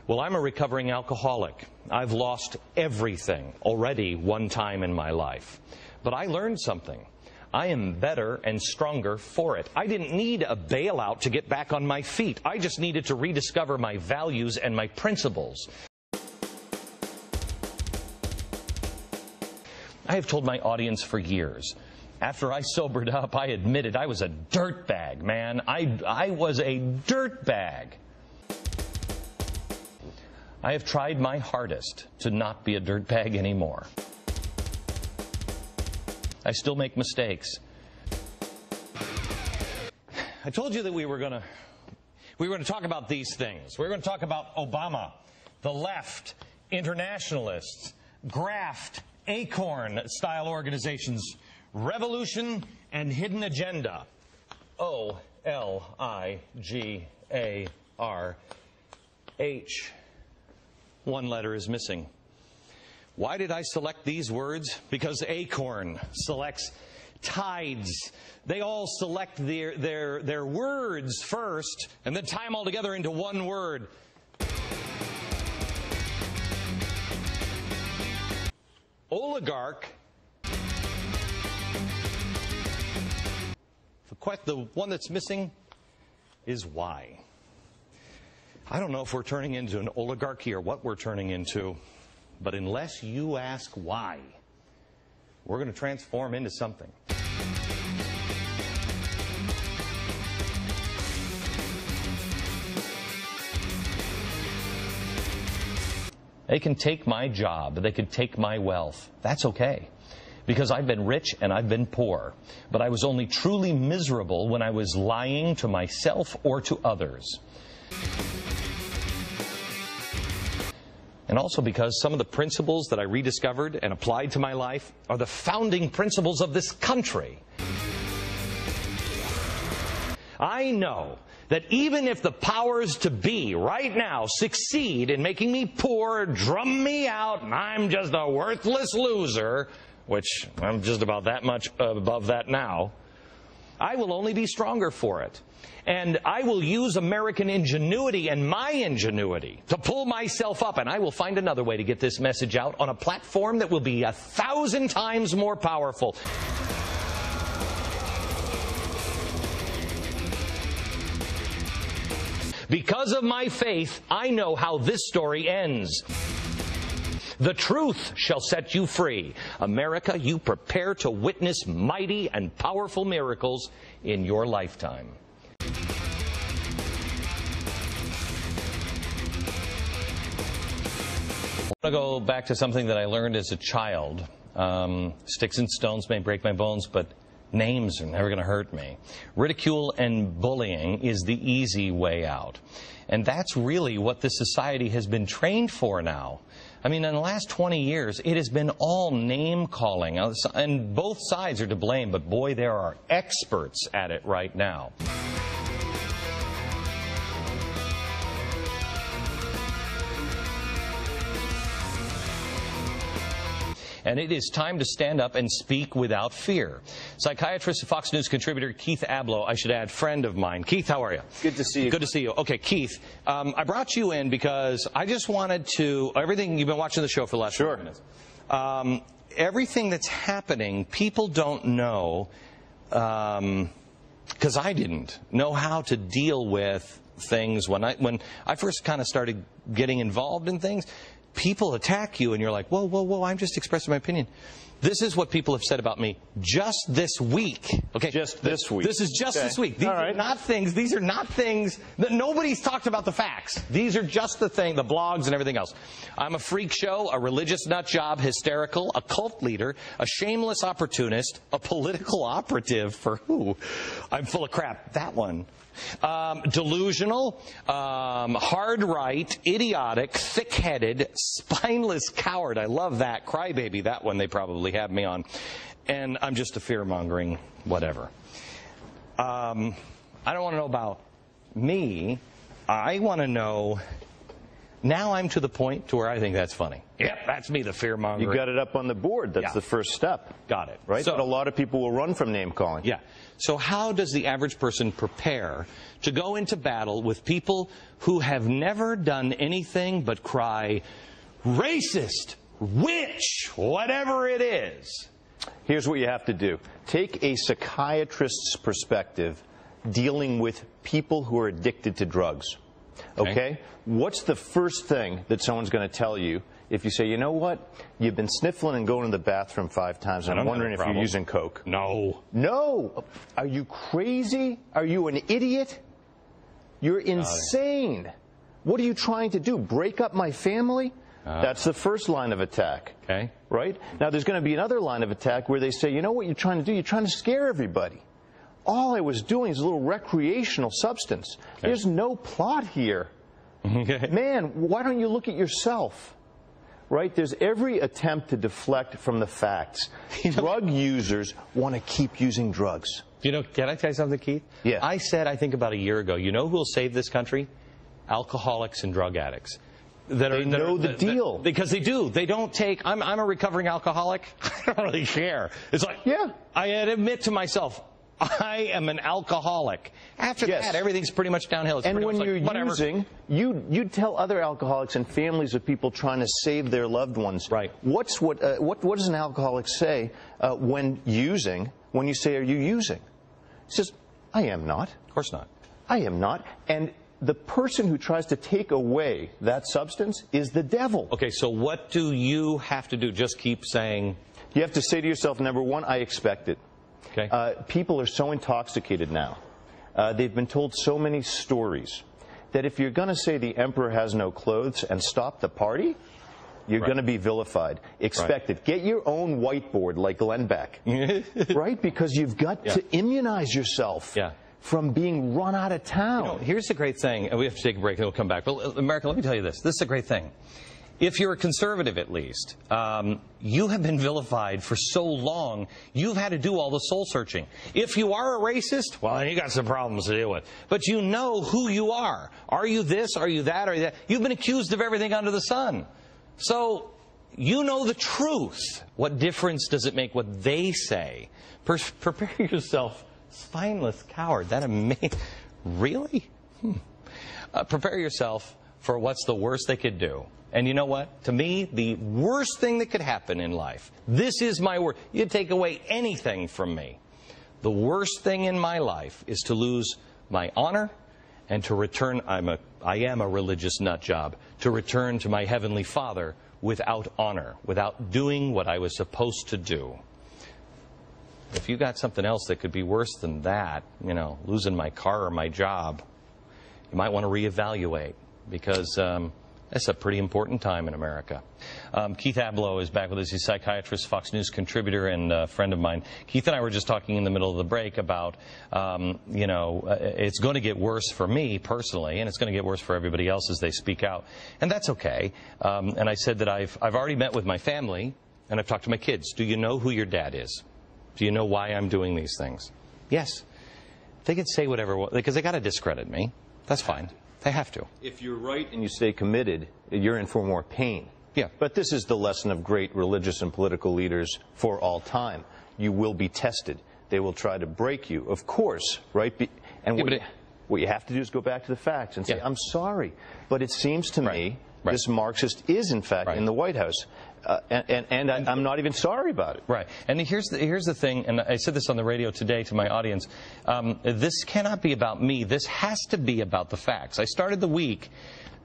Well, I'm a recovering alcoholic. I've lost everything already one time in my life. But I learned something. I am better and stronger for it. I didn't need a bailout to get back on my feet. I just needed to rediscover my values and my principles. I have told my audience for years, after I sobered up, I admitted I was a dirtbag, man. I was a dirtbag. I have tried my hardest to not be a dirtbag anymore. I still make mistakes. I told you that we were going to talk about these things. We were going to talk about Obama, the left, internationalists, graft, acorn-style organizations, revolution, and hidden agenda. O-L-I-G-A-R-H. One letter is missing. Why did I select these words? Because acorn selects tides. They all select their words first and then tie them all together into one word. Oligarch. The one that's missing is why. I don't know if we're turning into an oligarchy or what we're turning into, but unless you ask why, we're going to transform into something. They can take my job, they could take my wealth. That's okay. Because I've been rich and I've been poor. But I was only truly miserable when I was lying to myself or to others. And also because some of the principles that I rediscovered and applied to my life are the founding principles of this country. I know that even if the powers to be right now succeed in making me poor, drum me out, and I'm just a worthless loser, which I'm just about that much above that now, I will only be stronger for it. And I will use American ingenuity and my ingenuity to pull myself up, and I will find another way to get this message out on a platform that will be 1,000 times more powerful. Because of my faith, I know how this story ends. The truth shall set you free. America, you prepare to witness mighty and powerful miracles in your lifetime. I want to go back to something that I learned as a child. Sticks and stones may break my bones, but names are never going to hurt me. Ridicule and bullying is the easy way out. And that's really what this society has been trained for now. I mean, in the last 20 years, it has been all name-calling. And both sides are to blame, but boy, there are experts at it right now. And it is time to stand up and speak without fear. Psychiatrist and Fox News contributor Keith Abloh, I should add, friend of mine. Keith, how are you? Good to see you. Good to see you. Okay, Keith, I brought you in because I just wanted to, everything, you've been watching the show for the last 4 minutes. Everything that's happening, people don't know, because I didn't know how to deal with things when I first kind of started getting involved in things. People attack you and you're like, whoa, whoa, whoa, I'm just expressing my opinion. This is what people have said about me just this week. Okay, just this week. This is just this week. These are not things. These are not things that nobody's talked about the facts. These are just the thing, the blogs and everything else. I'm a freak show, a religious nut job, hysterical, a cult leader, a shameless opportunist, a political operative for who? I'm full of crap. That one. Delusional, hard right, idiotic, thick-headed, spineless coward. I love that. Crybaby, that one they probably have me on. And I'm just a fear-mongering whatever. I don't want to know about me. I want to know Now I'm to the point to where I think that's funny. Yep, that's me, the fearmonger. You got it up on the board. That's the first step. Got it. Right? So, but a lot of people will run from name calling. Yeah. So how does the average person prepare to go into battle with people who have never done anything but cry, racist, witch, whatever it is? Here's what you have to do. Take a psychiatrist's perspective dealing with people who are addicted to drugs. Okay? What's the first thing that someone's going to tell you if you say, you know what, you've been sniffling and going to the bathroom 5 times, and I'm wondering if you're using coke? No. No. Are you crazy? Are you an idiot? You're insane. What are you trying to do? Break up my family? That's the first line of attack. Okay. Right? Now, there's going to be another line of attack where they say, you know what you're trying to do? You're trying to scare everybody. All I was doing is a little recreational substance. Okay. There's no plot here. Okay. Man, why don't you look at yourself? Right? There's every attempt to deflect from the facts. Drug users want to keep using drugs. You know, can I tell you something, Keith? Yeah. I said, I think about a year ago, you know who will save this country? Alcoholics and drug addicts. They know the deal. Because they do. They don't take, I'm a recovering alcoholic. I don't really care. It's like, yeah. I admit to myself, I am an alcoholic. After that, everything's pretty much downhill. It's and when you're using, you'd tell other alcoholics and families of people trying to save their loved ones. Right. What does an alcoholic say when using? When you say, "Are you using?" He says, "I am not." Of course not. I am not. And the person who tries to take away that substance is the devil. Okay, so what do you have to do? Just keep saying. You have to say to yourself, number one, I expect it. Okay. People are so intoxicated now. They've been told so many stories that if you're going to say the emperor has no clothes and stop the party, you're going to be vilified. Expect it. Get your own whiteboard like Glenn Beck. Right? Because you've got to immunize yourself from being run out of town. You know, here's the great thing, and we have to take a break and we'll come back. But America, let me tell you this. This is a great thing. If you're a conservative, at least, you have been vilified for so long, you've had to do all the soul searching. If you are a racist, well, then you got some problems to deal with. But you know who you are. Are you this? Are you that? Are you that? You've been accused of everything under the sun. So you know the truth. What difference does it make what they say? Prepare yourself, spineless coward. That amazing. Really? Prepare yourself for what's the worst they could do. And you know what? To me, the worst thing that could happen in life, this is my word. You take away anything from me. The worst thing in my life is to lose my honor and to return, I am a religious nut job, to return to my Heavenly Father without honor, without doing what I was supposed to do. If you got something else that could be worse than that, you know, losing my car or my job, you might want to reevaluate, because that's a pretty important time in America. Keith Abloh is back with us. He's a psychiatrist, Fox News contributor, and a friend of mine. Keith and I were just talking in the middle of the break about, you know, it's going to get worse for me personally, and it's going to get worse for everybody else as they speak out. And that's okay. And I said that I've already met with my family, and I've talked to my kids. Do you know who your dad is? Do you know why I'm doing these things? Yes. They could say whatever, because they got to discredit me. That's fine. They have to. If you're right and you stay committed, you're in for more pain. Yeah. But this is the lesson of great religious and political leaders for all time. You will be tested. They will try to break you, of course, right? And what you have to do is go back to the facts and say, I'm sorry, but it seems to me this Marxist is, in fact, in the White House. And I'm not even sorry about it. Right. And here's the thing, and I said this on the radio today to my audience. This cannot be about me. This has to be about the facts. I started the week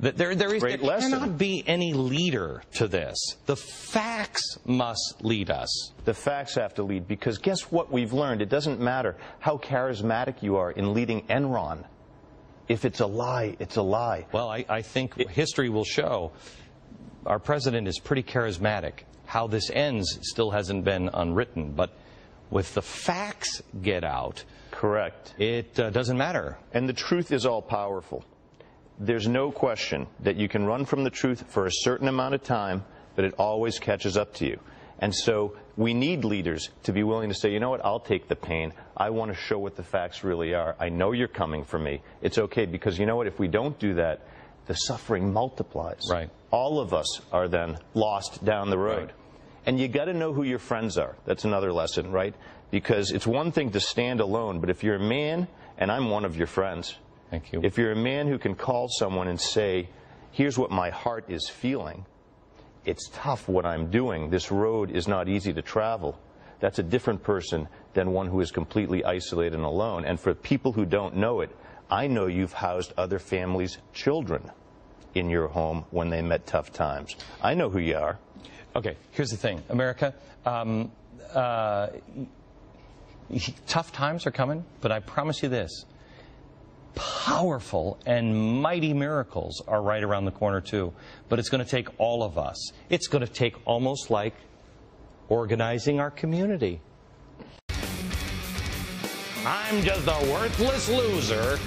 that there cannot be any leader to this. The facts must lead us. The facts have to lead, because guess what we've learned? It doesn't matter how charismatic you are in leading Enron. If it's a lie, it's a lie. Well, I think history will show our president is pretty charismatic. How this ends still hasn't been unwritten, but with the facts get out, correct, it doesn't matter. And the truth is all powerful. There's no question that you can run from the truth for a certain amount of time, but it always catches up to you. And so we need leaders to be willing to say, you know what, I'll take the pain. I want to show what the facts really are. I know you're coming for me. It's okay, because you know what, if we don't do that, the suffering multiplies. Right. All of us are then lost down the road. Right. And you got to know who your friends are. That's another lesson, right? Because it's one thing to stand alone, but if you're a man, and I'm one of your friends, thank you. If you're a man who can call someone and say, here's what my heart is feeling, it's tough what I'm doing, this road is not easy to travel, that's a different person than one who is completely isolated and alone. And for people who don't know it, I know you've housed other families' children in your home when they met tough times. I know who you are. Okay, here's the thing, America. Tough times are coming, but I promise you this. Powerful and mighty miracles are right around the corner too. But it's going to take all of us. It's going to take almost like organizing our community. I'm just a worthless loser